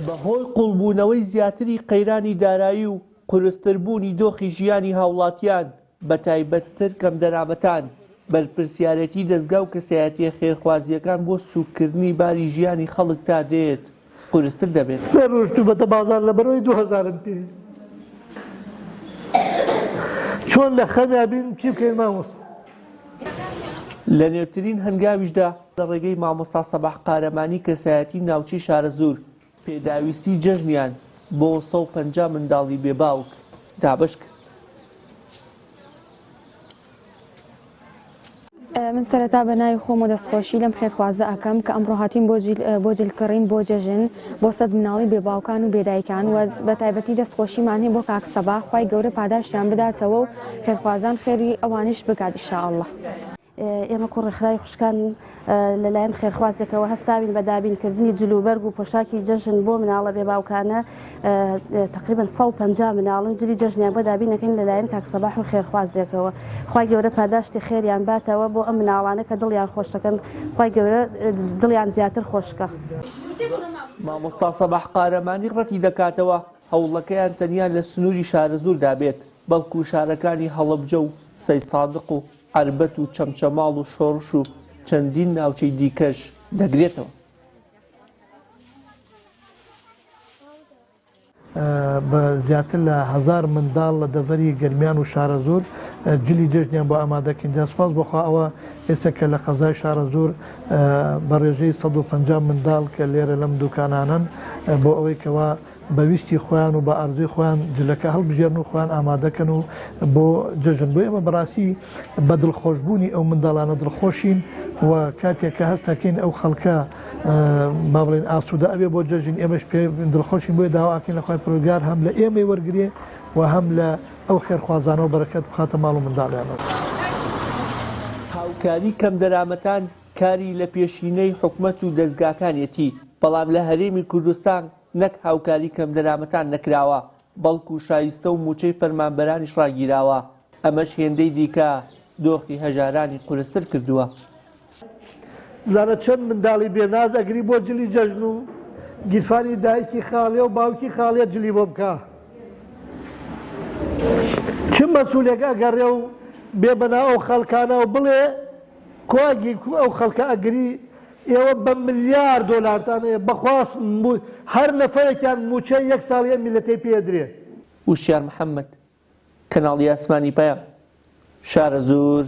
بەهۆی قوڵبوونەوەی زیاتری قەیرانی دارایی و قورستربوونی دۆخی ژیانی هاوڵاتیان بەتایبەتتر کەم دەرامەتان بەرپرسیارەتی دەستگا و کەسایەتیە خێرخوازیەکان بۆ سوکردنی باری ژیانی خەڵک تا دێت قورستر دەبێت. ڕۆشتو بەتە بازار لە بەرەوەی 2000 پێ چۆن لە خەمیا بین چی بکەین مامۆستا؟ لە نێوترین هەنگاویشدا لە ڕێگەی مامۆستا سەباح قارەمانی کەسایەتی ناوچەی شارەزور پێداویستی جەژنیان بۆ 150 منداڵی بێباوک دابش کرد. من سەرەتا بە ناوی خۆم و دەستخۆشی لەم خێرخوازە ئەەکەم کە ئەمڕۆ هاتین بۆ جلکڕین بۆ جەژن بۆ سەد مناڵی بێباوکان و بێدایکان و بە تایبەتی دەستخۆشیمان هەیە بۆ کاک سەباح خوای گەورە پاداشتیان بداتەوە و خێرخوازان خێری ئەوانیش بکات ئینشاءالله. ئێمە کوڕڕێکخراوی خوشکان لەلایەن خێرخوازێکەوە هەستاوین بە دابینکردنی جلوبەرگ و پۆشاکی جەژن بۆ مناڵە بێباوکانە تقریبا 150 مناڵن جلی جەژنیان بۆ دابینەکەین لەلایەن کاک سەباح و خێرخوازێکەوە. خوای گەورە پاداشتی خێریان باتەوە بۆ ئەم مناڵانە کە دڵیان خۆشەکەن خوای گەورە دڵیان زیاتر خۆشکە. مامۆستا سەباح قارەمانی ڕەتی دەکاتەوە هەوڵەکەیان تەنیا لە سنووری شارەزور دابێت بەڵکو شارەکانی هەڵەبجە و سەی سادق و عربەت و چەمچەماڵ و شۆڕش و چەندین ناوچەی دیکەش دەگرێتەوە. بە زیاتر لە 1000 منداڵ لە دەڤەری گەرمیان و شارەزور جلی جەژنیان بۆ ئامادەکەین. جاسپاس بۆخوا ئەوە ئێستا کە لە قەزای شارەزور بە ڕێژەی 150 منداڵ کە لێرە لەم دوکانانن بۆ ئەوەی کەوا بەویستی خۆیان و بە ئارزوی خۆیان جلەکە هەڵبژێرن و خۆیان ئامادەکەن و بۆ جەژن. بۆ ئێمە بەڕاستی بە دڵخۆشبوونی ئەو منداڵانە دڵخۆشین و کاتێک کە هەستەکەین ئەو خەڵکە با بڵێن ئاسوودە ئەبێ بۆ جەژین ئێمەش پێ دڵخۆشین بۆی داواکەین لە خوای پروردگار هەم لە ئێمەی وەرگێ و هەم لە ئەو خێرخوازانەوە بەرەکەت بخاتە ماڵ و منداڵیانەوە. هاوکاری کەم دەرامەتان کاری لە پێشینەی حکومەت و دەستگاکانیەتی بەڵام لە هەرێمی کوردستان نەک هاوکاری کەم دەرامەتان نەکراوە بەڵکو شایستە و موچەی فەرمانبەرانیش ڕاگیراوە. ئەمەش هێندەی دیکە دۆخی هەژارانی قورستر کردووە. زانە چەند منداڵی بێناز ئەگری بۆ جلی جەژن و گیرفانی دایکی خاڵێ و باوکی خاڵێ جلی بۆ بکە چ مەسوولێک ئەگەڕێ و بێ بەنا ئەو خەڵکانە و بڵێ کواگی ئەو خەڵکە ئەگری ئێوە بە ملیار دۆلارتانەیە بەخواست هەر نەفەرێکیان موچەی 1 ساڵیە میلەتەی پێدرێ. وشیار محەممەد کەناڵی ئاسمانی پەیام شارەزور